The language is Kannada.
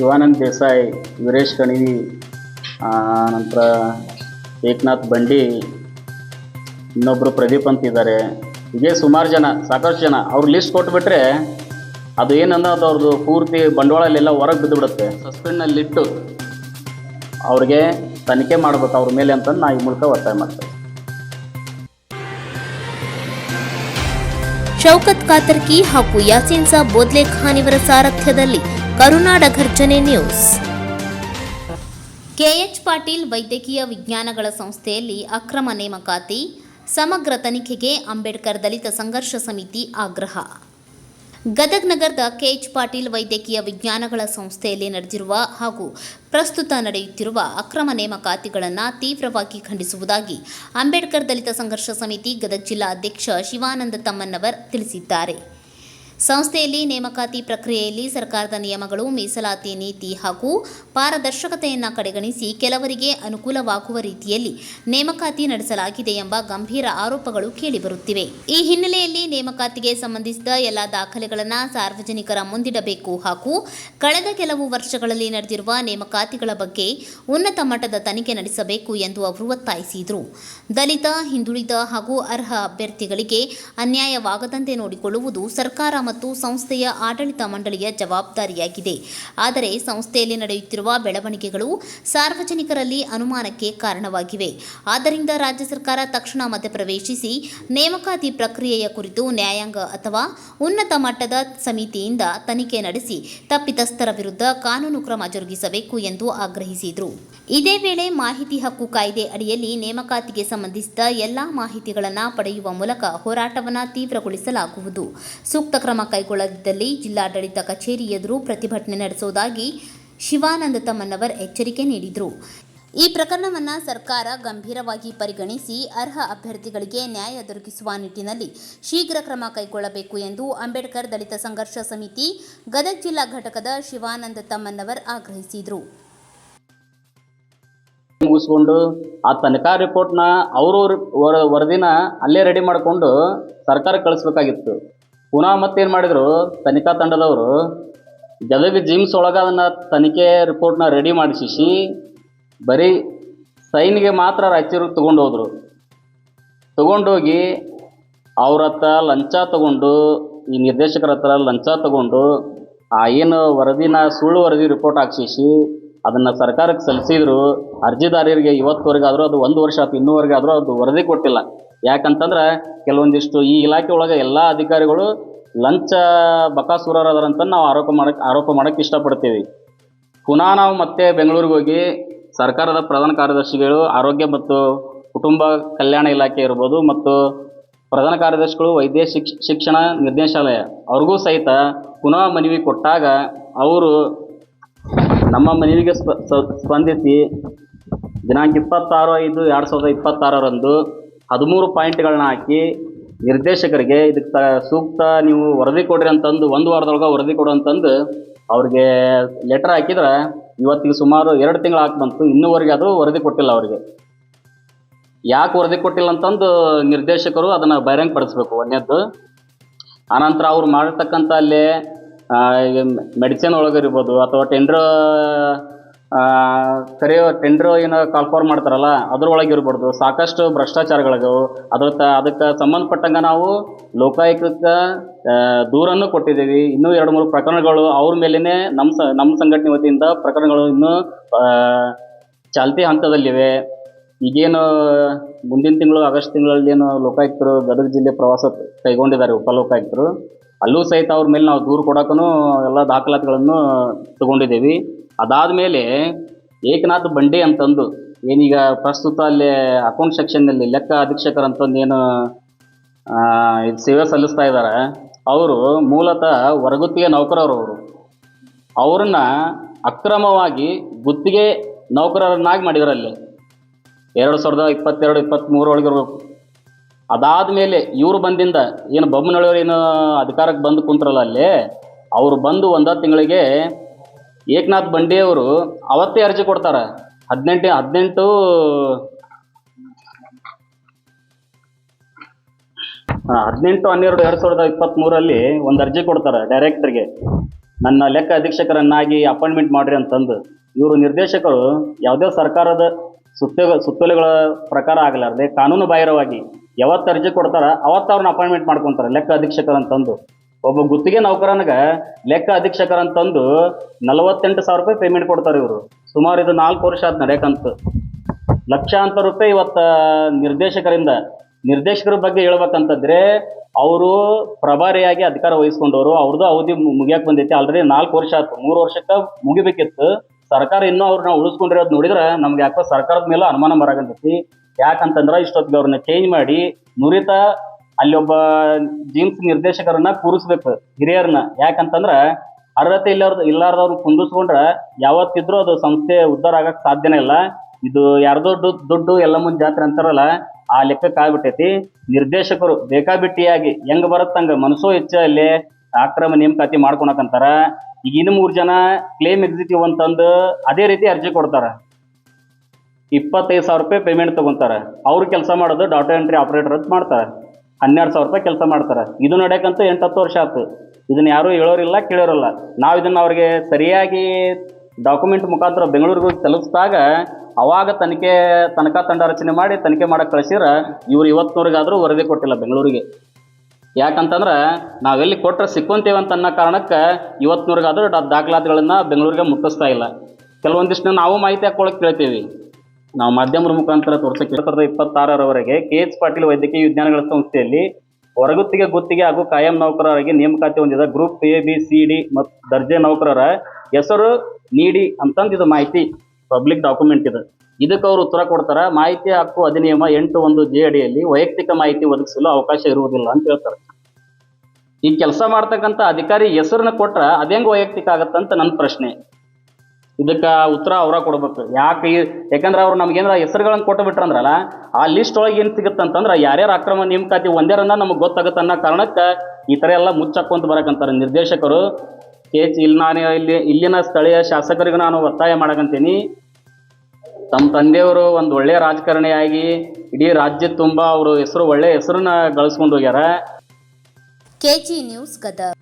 ಶಿವಾನಂದ್ ದೇಸಾಯಿ, ವೀರೇಶ್ ಕಣಿವಿ, ನಂತರ ಏಕನಾಥ್ ಬಂಡಿ, ಇನ್ನೊಬ್ಬರು ಪ್ರದೀಪ್ ಅಂತಿದ್ದಾರೆ. ಹೀಗೆ ಸುಮಾರು ಜನ, ಸಾಕಷ್ಟು ಜನ. ಅವ್ರು ಲಿಸ್ಟ್ ಕೊಟ್ಬಿಟ್ರೆ ಅದು ಏನನ್ನೋದು ಅವ್ರದ್ದು ಪೂರ್ತಿ ಬಂಡವಾಳಲ್ಲೆಲ್ಲ ಹೊರಗೆ ಬಿದ್ದುಬಿಡುತ್ತೆ. ಸಸ್ಪೆಂಡ್ನಲ್ಲಿಟ್ಟು ಅವ್ರಿಗೆ ತನಿಖೆ ಮಾಡ್ಬೇಕು ಅವ್ರ ಮೇಲೆ ಅಂತ ನಾ ಈ ಮೂಲಕ ಒತ್ತಾಯ ಮಾಡ್ತೇವೆ. ಶೌಕತ್ ಕಾತರ್ಕಿ ಹಾಗೂ ಯಾಸೀನ್ ಸಾಬ್ ಬೋದ್ಲೆ ಖಾನ್ ಇವರ ಸಾರಥ್ಯದಲ್ಲಿ ಕರುನಾಡ ಘರ್ಜನೆ ನ್ಯೂಸ್. ಕೆಎಚ್ ಪಾಟೀಲ್ ವೈದ್ಯಕೀಯ ವಿಜ್ಞಾನಗಳ ಸಂಸ್ಥೆಯಲ್ಲಿ ಅಕ್ರಮ ನೇಮಕಾತಿ ಸಮಗ್ರ ತನಿಖೆಗೆ ಅಂಬೇಡ್ಕರ್ ದಲಿತ ಸಂಘರ್ಷ ಸಮಿತಿ ಆಗ್ರಹ. ಗದಗ ನಗರದ ಕೆಎಚ್ ಪಾಟೀಲ್ ವೈದ್ಯಕೀಯ ವಿಜ್ಞಾನಗಳ ಸಂಸ್ಥೆಯಲ್ಲಿ ನಡೆದಿರುವ ಹಾಗೂ ಪ್ರಸ್ತುತ ನಡೆಯುತ್ತಿರುವ ಅಕ್ರಮ ನೇಮಕಾತಿಗಳನ್ನು ತೀವ್ರವಾಗಿ ಖಂಡಿಸುವುದಾಗಿ ಅಂಬೇಡ್ಕರ್ ದಲಿತ ಸಂಘರ್ಷ ಸಮಿತಿ ಗದಗ ಜಿಲ್ಲಾ ಅಧ್ಯಕ್ಷ ಶಿವಾನಂದ ತಮ್ಮನ್ನವರ್ ತಿಳಿಸಿದ್ದಾರೆ. ಸಂಸ್ಥೆಯಲ್ಲಿ ನೇಮಕಾತಿ ಪ್ರಕ್ರಿಯೆಯಲ್ಲಿ ಸರ್ಕಾರದ ನಿಯಮಗಳು, ಮೀಸಲಾತಿ ನೀತಿ ಹಾಗೂ ಪಾರದರ್ಶಕತೆಯನ್ನು ಕಡೆಗಣಿಸಿ ಕೆಲವರಿಗೆ ಅನುಕೂಲವಾಗುವ ರೀತಿಯಲ್ಲಿ ನೇಮಕಾತಿ ನಡೆಸಲಾಗಿದೆ ಎಂಬ ಗಂಭೀರ ಆರೋಪಗಳು ಕೇಳಿಬರುತ್ತಿವೆ. ಈ ಹಿನ್ನೆಲೆಯಲ್ಲಿ ನೇಮಕಾತಿಗೆ ಸಂಬಂಧಿಸಿದ ಎಲ್ಲ ದಾಖಲೆಗಳನ್ನು ಸಾರ್ವಜನಿಕರ ಮುಂದಿಡಬೇಕು ಹಾಗೂ ಕಳೆದ ಕೆಲವು ವರ್ಷಗಳಲ್ಲಿ ನಡೆದಿರುವ ನೇಮಕಾತಿಗಳ ಬಗ್ಗೆ ಉನ್ನತ ಮಟ್ಟದ ತನಿಖೆ ನಡೆಸಬೇಕು ಎಂದು ಅವರು ಒತ್ತಾಯಿಸಿದರು. ದಲಿತ, ಹಿಂದುಳಿದ ಹಾಗೂ ಅರ್ಹ ಅಭ್ಯರ್ಥಿಗಳಿಗೆ ಅನ್ಯಾಯವಾಗದಂತೆ ನೋಡಿಕೊಳ್ಳುವುದು ಸರ್ಕಾರ ಮತ್ತು ಸಂಸ್ಥೆಯ ಆಡಳಿತ ಮಂಡಳಿಯ ಜವಾಬ್ದಾರಿಯಾಗಿದೆ. ಆದರೆ ಸಂಸ್ಥೆಯಲ್ಲಿ ನಡೆಯುತ್ತಿರುವ ಬೆಳವಣಿಗೆಗಳು ಸಾರ್ವಜನಿಕರಲ್ಲಿ ಅನುಮಾನಕ್ಕೆ ಕಾರಣವಾಗಿವೆ. ಆದ್ದರಿಂದ ರಾಜ್ಯ ಸರ್ಕಾರ ತಕ್ಷಣ ಮಧ್ಯಪ್ರವೇಶಿಸಿ ನೇಮಕಾತಿ ಪ್ರಕ್ರಿಯೆಯ ಕುರಿತು ನ್ಯಾಯಾಂಗ ಅಥವಾ ಉನ್ನತ ಮಟ್ಟದ ಸಮಿತಿಯಿಂದ ತನಿಖೆ ನಡೆಸಿ ತಪ್ಪಿತಸ್ಥರ ವಿರುದ್ಧ ಕಾನೂನು ಕ್ರಮ ಜರುಗಿಸಬೇಕು ಎಂದು ಆಗ್ರಹಿಸಿದರು. ಇದೇ ವೇಳೆ ಮಾಹಿತಿ ಹಕ್ಕು ಕಾಯ್ದೆ ಅಡಿಯಲ್ಲಿ ನೇಮಕಾತಿಗೆ ಸಂಬಂಧಿಸಿದ ಎಲ್ಲಾ ಮಾಹಿತಿಗಳನ್ನು ಪಡೆಯುವ ಮೂಲಕ ಹೋರಾಟವನ್ನು ತೀವ್ರಗೊಳಿಸಲಾಗುವುದು. ಸೂಕ್ತ ಕ್ರಮ ಕೈಗೊಳ್ಳದಿದ್ದಲ್ಲಿ ಜಿಲ್ಲಾಡಳಿತ ಕಚೇರಿ ಎದುರು ಪ್ರತಿಭಟನೆ ನಡೆಸುವುದಾಗಿ ಶಿವಾನಂದ ತಮ್ಮನ್ನವರ್ ಎಚ್ಚರಿಕೆ ನೀಡಿದರು. ಈ ಪ್ರಕರಣವನ್ನು ಸರ್ಕಾರ ಗಂಭೀರವಾಗಿ ಪರಿಗಣಿಸಿ ಅರ್ಹ ಅಭ್ಯರ್ಥಿಗಳಿಗೆ ನ್ಯಾಯ ದೊರಕಿಸುವ ನಿಟ್ಟಿನಲ್ಲಿ ಶೀಘ್ರ ಕ್ರಮ ಕೈಗೊಳ್ಳಬೇಕು ಎಂದು ಅಂಬೇಡ್ಕರ್ ದಲಿತ ಸಂಘರ್ಷ ಸಮಿತಿ ಗದಗ ಜಿಲ್ಲಾ ಘಟಕದ ಶಿವಾನಂದ ತಮ್ಮನ್ನವರ್ ಆಗ್ರಹಿಸಿದರು. ಮುಗಿಸ್ಕೊಂಡು ಆ ತನಿಖಾ ರಿಪೋರ್ಟ್ನ ಅವರು ವರದಿನ ಅಲ್ಲೇ ರೆಡಿ ಮಾಡಿಕೊಂಡು ಸರ್ಕಾರಕ್ಕೆ ಕಳಿಸ್ಬೇಕಾಗಿತ್ತು. ಪುನಃ ಮತ್ತೇನು ಮಾಡಿದರು, ತನಿಖಾ ತಂಡದವರು ಗದಗ ಜಿಮ್ಸ್ ಒಳಗೆ ಅದನ್ನು ತನಿಖೆ ರಿಪೋರ್ಟ್ನ ರೆಡಿ ಮಾಡಿಸಿ ಬರೀ ಸೈನ್ಗೆ ಮಾತ್ರ ರಾಯಚೂರಿಗೆ ತೊಗೊಂಡೋಗಿ ಅವ್ರ ಹತ್ರ ಲಂಚ ತೊಗೊಂಡು, ಈ ನಿರ್ದೇಶಕರ ಹತ್ರ ಲಂಚ ತೊಗೊಂಡು ಏನು ವರದಿನ ಸುಳ್ಳು ವರದಿ ರಿಪೋರ್ಟ್ ಹಾಕ್ಸಿಸಿ ಅದನ್ನು ಸರ್ಕಾರಕ್ಕೆ ಸಲ್ಲಿಸಿದ್ರು. ಅರ್ಜಿದಾರರಿಗೆ ಇವತ್ತುವರೆಗಾದರೂ ಅದು 1 ವರ್ಷ ಆಯ್ತು, ಇನ್ನೂವರೆಗೆ ಆದರೂ ಅದು ವರದಿ ಕೊಟ್ಟಿಲ್ಲ. ಯಾಕಂತಂದ್ರೆ ಕೆಲವೊಂದಿಷ್ಟು ಈ ಇಲಾಖೆ ಒಳಗೆ ಎಲ್ಲ ಅಧಿಕಾರಿಗಳು ಲಂಚ ಬಕಾಸೂರರು ಅದರಂತ ನಾವು ಆರೋಪ ಮಾಡೋಕ್ಕೆ ಇಷ್ಟಪಡ್ತೀವಿ. ಪುನಃ ನಾವು ಮತ್ತೆ ಬೆಂಗಳೂರಿಗೆ ಹೋಗಿ ಸರ್ಕಾರದ ಪ್ರಧಾನ ಕಾರ್ಯದರ್ಶಿಗಳು, ಆರೋಗ್ಯ ಮತ್ತು ಕುಟುಂಬ ಕಲ್ಯಾಣ ಇಲಾಖೆ ಇರ್ಬೋದು ಮತ್ತು ಪ್ರಧಾನ ಕಾರ್ಯದರ್ಶಿಗಳು, ವೈದ್ಯ ಶಿಕ್ಷಣ ನಿರ್ದೇಶಾಲಯ ಅವ್ರಿಗೂ ಸಹಿತ ಪುನಃ ಮನವಿ ಕೊಟ್ಟಾಗ ಅವರು ನಮ್ಮ ಮನವಿಗೆ ಸ್ಪಂದಿಸಿ ದಿನಾಂಕ 26/5/2026 13 ಪಾಯಿಂಟ್ಗಳನ್ನ ಹಾಕಿ ನಿರ್ದೇಶಕರಿಗೆ ಇದಕ್ಕೆ ಸೂಕ್ತ ನೀವು ವರದಿ ಕೊಡ್ರಿ ಅಂತಂದು 1 ವಾರದೊಳಗೆ ವರದಿ ಕೊಡು ಅಂತಂದು ಅವ್ರಿಗೆ ಲೆಟರ್ ಹಾಕಿದ್ರೆ ಇವತ್ತಿಗೆ ಸುಮಾರು 2 ತಿಂಗಳು ಹಾಕಿ ಬಂತು. ಇನ್ನೂವರೆಗೆ ಅದು ವರದಿ ಕೊಟ್ಟಿಲ್ಲ. ಅವರಿಗೆ ಯಾಕೆ ವರದಿ ಕೊಟ್ಟಿಲ್ಲ ಅಂತಂದು ನಿರ್ದೇಶಕರು ಅದನ್ನು ಬಹಿರಂಗ ಪಡಿಸ್ಬೇಕು. ಒಂದನೇದ್ದು. ಆನಂತರ ಅವ್ರು ಮಾಡಿರ್ತಕ್ಕಂಥ ಅಲ್ಲೇ ಮೆಡಿಸಿನ್ ಒಳಗಿರ್ಬೋದು ಅಥವಾ ಟೆಂಡ್ರ್ ಏನು ಕಾಲ್ಫಾರ್ಮ್ ಮಾಡ್ತಾರಲ್ಲ ಅದ್ರೊಳಗಿರ್ಬಾರ್ದು ಸಾಕಷ್ಟು ಭ್ರಷ್ಟಾಚಾರಗಳಿಗವು. ಅದಕ್ಕೆ ಸಂಬಂಧಪಟ್ಟಂಗೆ ನಾವು ಲೋಕಾಯುಕ್ತಕ್ಕೆ ದೂರನ್ನು ಕೊಟ್ಟಿದ್ದೀವಿ. ಇನ್ನೂ 2-3 ಪ್ರಕರಣಗಳು ಅವ್ರ ಮೇಲೇ ನಮ್ಮ ಸಂಘಟನೆ ವತಿಯಿಂದ ಪ್ರಕರಣಗಳು ಇನ್ನೂ ಚಾಲ್ತಿ ಹಂತದಲ್ಲಿವೆ. ಈಗೇನು ಮುಂದಿನ ತಿಂಗಳು ಆಗಸ್ಟ್ ತಿಂಗಳಲ್ಲಿ ಏನು ಲೋಕಾಯುಕ್ತರು ಗದಗ ಜಿಲ್ಲೆ ಪ್ರವಾಸ ಕೈಗೊಂಡಿದ್ದಾರೆ, ಉಪಲೋಕಾಯುಕ್ತರು. ಅಲ್ಲೂ ಸಹಿತ ಅವ್ರ ಮೇಲೆ ನಾವು ದೂರು ಕೊಡೋಕ್ಕೂ ಎಲ್ಲ ದಾಖಲಾತಿಗಳನ್ನು ತಗೊಂಡಿದ್ದೀವಿ. ಅದಾದಮೇಲೆ ಏಕನಾಥ್ ಬಂಡಿ ಅಂತಂದು ಏನೀಗ ಪ್ರಸ್ತುತ ಅಲ್ಲಿ ಅಕೌಂಟ್ ಸೆಕ್ಷನ್ನಲ್ಲಿ ಲೆಕ್ಕ ಅಧೀಕ್ಷಕರಂತಂದು ಏನು ಇದು ಸೇವೆ ಸಲ್ಲಿಸ್ತಾ ಇದ್ದಾರೆ, ಅವರು ಮೂಲತಃ ಹೊರಗುತ್ತಿಗೆ ನೌಕರರು. ಅವ್ರನ್ನ ಅಕ್ರಮವಾಗಿ ಗುತ್ತಿಗೆ ನೌಕರರನ್ನಾಗಿ ಮಾಡಿದ್ರು. ಅಲ್ಲಿ 2022-23 ಒಳಗಿರ್ಬೇಕು. ಅದಾದಮೇಲೆ ಇವರು ಬಂದಿಂದ ಏನು ಬೊಮ್ಮನಳ್ಳಿಯವರು ಏನು ಅಧಿಕಾರಕ್ಕೆ ಬಂದು ಕುಂತ್ರಲ್ಲ, ಅಲ್ಲಿ ಅವರು ಬಂದು 1 ತಿಂಗಳಿಗೆ ಏಕನಾಥ್ ಬಂಡಿಯವರು ಅವತ್ತೇ ಅರ್ಜಿ ಕೊಡ್ತಾರೆ. 18 18/12/2023 ಒಂದು ಅರ್ಜಿ ಕೊಡ್ತಾರೆ ಡೈರೆಕ್ಟರ್ಗೆ, ನನ್ನ ಲೆಕ್ಕ ಅಧೀಕ್ಷಕರನ್ನಾಗಿ ಅಪಾಯಿಂಟ್ಮೆಂಟ್ ಮಾಡ್ರಿ ಅಂತಂದು. ಇವರು ನಿರ್ದೇಶಕರು ಯಾವುದೇ ಸರ್ಕಾರದ ಸುತ್ತೋಲೆಗಳ ಪ್ರಕಾರ ಆಗಲಾರ್ದೆ ಕಾನೂನು ಬಾಹಿರವಾಗಿ ಯಾವತ್ತು ಅರ್ಜಿ ಕೊಡ್ತಾರ ಅವತ್ತು ಅವ್ರನ್ನ ಅಪಾಯಿಂಟ್ಮೆಂಟ್ ಮಾಡ್ಕೊತಾರೆ ಲೆಕ್ಕ ಅಧೀಕ್ಷಕರಂತಂದು. ಒಬ್ಬ ಗುತ್ತಿಗೆ ನೌಕರನಿಗೆ ಲೆಕ್ಕ ಅಧೀಕ್ಷಕರಂತಂದು 48,000 ರೂಪಾಯಿ ಪೇಮೆಂಟ್ ಕೊಡ್ತಾರೆ ಇವರು. ಸುಮಾರು ಇದು 4 ವರ್ಷ ಆದ್ ನಡೆಯಕಂತ. ಲಕ್ಷಾಂತರ ರೂಪಾಯಿ ಇವತ್ತು ನಿರ್ದೇಶಕರ ಬಗ್ಗೆ ಹೇಳ್ಬೇಕಂತಂದ್ರೆ ಅವರು ಪ್ರಭಾರಿಯಾಗಿ ಅಧಿಕಾರ ವಹಿಸ್ಕೊಂಡವರು, ಅವ್ರದ್ದು ಅವಧಿ ಮುಗಿಯಕ್ಕೆ ಬಂದೈತಿ. ಆಲ್ರೆಡಿ 4 ವರ್ಷ ಆಯ್ತು, 3 ವರ್ಷಕ್ಕೆ ಮುಗಿಬೇಕಿತ್ತು. ಸರ್ಕಾರ ಇನ್ನೂ ಅವ್ರನ್ನ ಉಳಿಸ್ಕೊಂಡಿರೋದು ನೋಡಿದ್ರೆ ನಮ್ಗೆ ಯಾಕೋ ಸರ್ಕಾರದ ಮೇಲೆ ಅನುಮಾನ ಬರಾಕಂತೈತಿ. ಯಾಕಂತಂದ್ರೆ ಇಷ್ಟೊತ್ತಿಗೆ ಅವ್ರನ್ನ ಚೇಂಜ್ ಮಾಡಿ ನುರಿತ ಅಲ್ಲಿ ಒಬ್ಬ ಜಿಮ್ಸ್ ನಿರ್ದೇಶಕರನ್ನ ಕೂರಿಸ್ಬೇಕು, ಹಿರಿಯರನ್ನ. ಯಾಕಂತಂದ್ರೆ ಅರ್ಹತೆ ಇಲ್ಲಾರ್ದವ್ರನ್ನ ಕುಂದಿಸ್ಕೊಂಡ್ರೆ ಯಾವತ್ತಿದ್ರೂ ಅದು ಸಂಸ್ಥೆ ಉದ್ಧಾರ ಆಗಕ್ಕೆ ಸಾಧ್ಯನೇ ಇಲ್ಲ. ಇದು ಯಾರ್ದೋ ದುಡ್ಡು ಎಲ್ಲ ಮುಂದೆ ಜಾತ್ರೆ ಅಂತಾರಲ್ಲ, ಆ ಲೆಕ್ಕಕ್ಕೆ ಆಗ್ಬಿಟ್ಟೈತಿ. ನಿರ್ದೇಶಕರು ಬೇಕಾಬಿಟ್ಟಿಯಾಗಿ ಹೆಂಗ್ ಬರುತ್ತಂಗ ಮನಸ್ಸೋ ಇಚ್ಛೆಯಲ್ಲಿ ಅಕ್ರಮ ನೇಮಕಾತಿ ಮಾಡ್ಕೊಳಕಂತಾರ. ಈಗ ಇನ್ನು 3 ಜನ ಕ್ಲೇಮ್ ಎಕ್ಸಿಕ್ಯೂಟಿವ್ ಅಂತಂದು ಅದೇ ರೀತಿ ಅರ್ಜಿ ಕೊಡ್ತಾರ. 25,000 ರೂಪಾಯಿ ಪೇಮೆಂಟ್ ತಗೊಂತಾರೆ. ಅವ್ರು ಕೆಲಸ ಮಾಡೋದು ಡಾಟಾ ಎಂಟ್ರಿ ಆಪರೇಟರ್ ಅಂತ ಮಾಡ್ತಾರೆ. 12,000 ರೂಪಾಯಿ ಕೆಲಸ ಮಾಡ್ತಾರೆ. ಇದು ನಡೆಯಕ್ಕಂತೂ 8-10 ವರ್ಷ ಆಯ್ತು. ಇದನ್ನ ಯಾರೂ ಹೇಳೋರಿಲ್ಲ, ಕೇಳೋರಿಲ್ಲ. ನಾವು ಇದನ್ನ ಅವ್ರಿಗೆ ಸರಿಯಾಗಿ ಡಾಕ್ಯುಮೆಂಟ್ ಮುಖಾಂತರ ಬೆಂಗಳೂರಿಗೆ ತಲುಪಿಸಿದಾಗ ಅವಾಗ ತನಖಾ ತಂಡ ರಚನೆ ಮಾಡಿ ತನಿಖೆ ಮಾಡಕ್ಕೆ ಕಳಿಸಿದ್ರೆ ಇವ್ರು ಇವತ್ತಿನವ್ರಿಗಾದರೂ ವರದಿ ಕೊಟ್ಟಿಲ್ಲ ಬೆಂಗಳೂರಿಗೆ. ಯಾಕಂತಂದ್ರೆ ನಾವೆಲ್ಲಿ ಕೊಟ್ಟರೆ ಸಿಕ್ಕೊಂತೀವಿ ಅಂತ ಅನ್ನೋ ಕಾರಣಕ್ಕೆ ಇವತ್ತಿನವ್ರಿಗಾದರೂ ದಾಖಲಾತಿಗಳನ್ನ ಬೆಂಗಳೂರಿಗೆ ಮುಟ್ಟಿಸ್ತಾ ಇಲ್ಲ. ಕೆಲವೊಂದಿಷ್ಟು ನಾವು ಮಾಹಿತಿ ಹಾಕ್ಕೊಳಕ್ಕೆ ಕೇಳ್ತೀವಿ. ನಾವು ಮಾಧ್ಯಮದ ಮುಖಾಂತರ ತೋರ್ಸಕ್ಕೆ 2026ರವರೆಗೆ KH ಪಾಟೀಲ್ ವೈದ್ಯಕೀಯ ವಿಜ್ಞಾನಗಳ ಸಂಸ್ಥೆಯಲ್ಲಿ ಗುತ್ತಿಗೆ ಹಾಗೂ ಕಾಯಂ ನೌಕರರಿಗೆ ನೇಮಕಾತಿ ಹೊಂದಿದ ಗ್ರೂಪ್ ABCD ಮತ್ತು ದರ್ಜೆ ನೌಕರರ ಹೆಸರು ನೀಡಿ ಅಂತಂದು ಇದು ಮಾಹಿತಿ ಪಬ್ಲಿಕ್ ಡಾಕ್ಯುಮೆಂಟ್ ಇದೆ. ಇದಕ್ಕೆ ಅವರು ಉತ್ತರ ಕೊಡ್ತಾರೆ, ಮಾಹಿತಿ ಹಕ್ಕು ಅಧಿನಿಯಮ 8(1)J ಅಡಿಯಲ್ಲಿ ವೈಯಕ್ತಿಕ ಮಾಹಿತಿ ಒದಗಿಸಲು ಅವಕಾಶ ಇರುವುದಿಲ್ಲ ಅಂತ ಹೇಳ್ತಾರೆ. ಈ ಕೆಲಸ ಮಾಡ್ತಕ್ಕಂಥ ಅಧಿಕಾರಿ ಹೆಸರನ್ನ ಕೊಟ್ರೆ ಅದೇಂಗೆ ವೈಯಕ್ತಿಕ ಆಗತ್ತಂತ ನನ್ನ ಪ್ರಶ್ನೆ. ಇದಕ್ಕೆ ಉತ್ತರ ಅವರ ಕೊಡ್ಬೇಕು. ಯಾಕಂದ್ರೆ ಅವ್ರು ನಮ್ಗೇನಾರ ಹೆಸರುಗಳನ್ನು ಕೊಟ್ಟು ಬಿಟ್ರಂದ್ರಲ್ಲ, ಆ ಲಿಸ್ಟ್ ಒಳಗೆ ಏನು ಸಿಗುತ್ತಂತಂದ್ರೆ ಯಾರ್ಯಾರು ಅಕ್ರಮ ನೇಮಕಾತಿ ಒಂದೇರನ್ನ ನಮಗೆ ಗೊತ್ತಾಗುತ್ತೆ ಅನ್ನೋ ಕಾರಣಕ್ಕೆ ಈ ಥರ ಎಲ್ಲ ಮುಚ್ಚಾಕೊಂತ ಬರಕಂತಾರೆ ನಿರ್ದೇಶಕರು. ಇಲ್ಲಿನ ಸ್ಥಳೀಯ ಶಾಸಕರಿಗೆ ನಾನು ಒತ್ತಾಯ ಮಾಡಕಂತೀನಿ, ತಮ್ಮ ತಂದೆಯವರು ಒಂದು ಒಳ್ಳೆಯ ರಾಜಕಾರಣಿಯಾಗಿ ಇಡೀ ರಾಜ್ಯದ ತುಂಬ ಅವರು ಒಳ್ಳೆಯ ಹೆಸರನ್ನ ಗಳಿಸ್ಕೊಂಡು ಹೋಗ್ಯಾರ. KG news Gadag.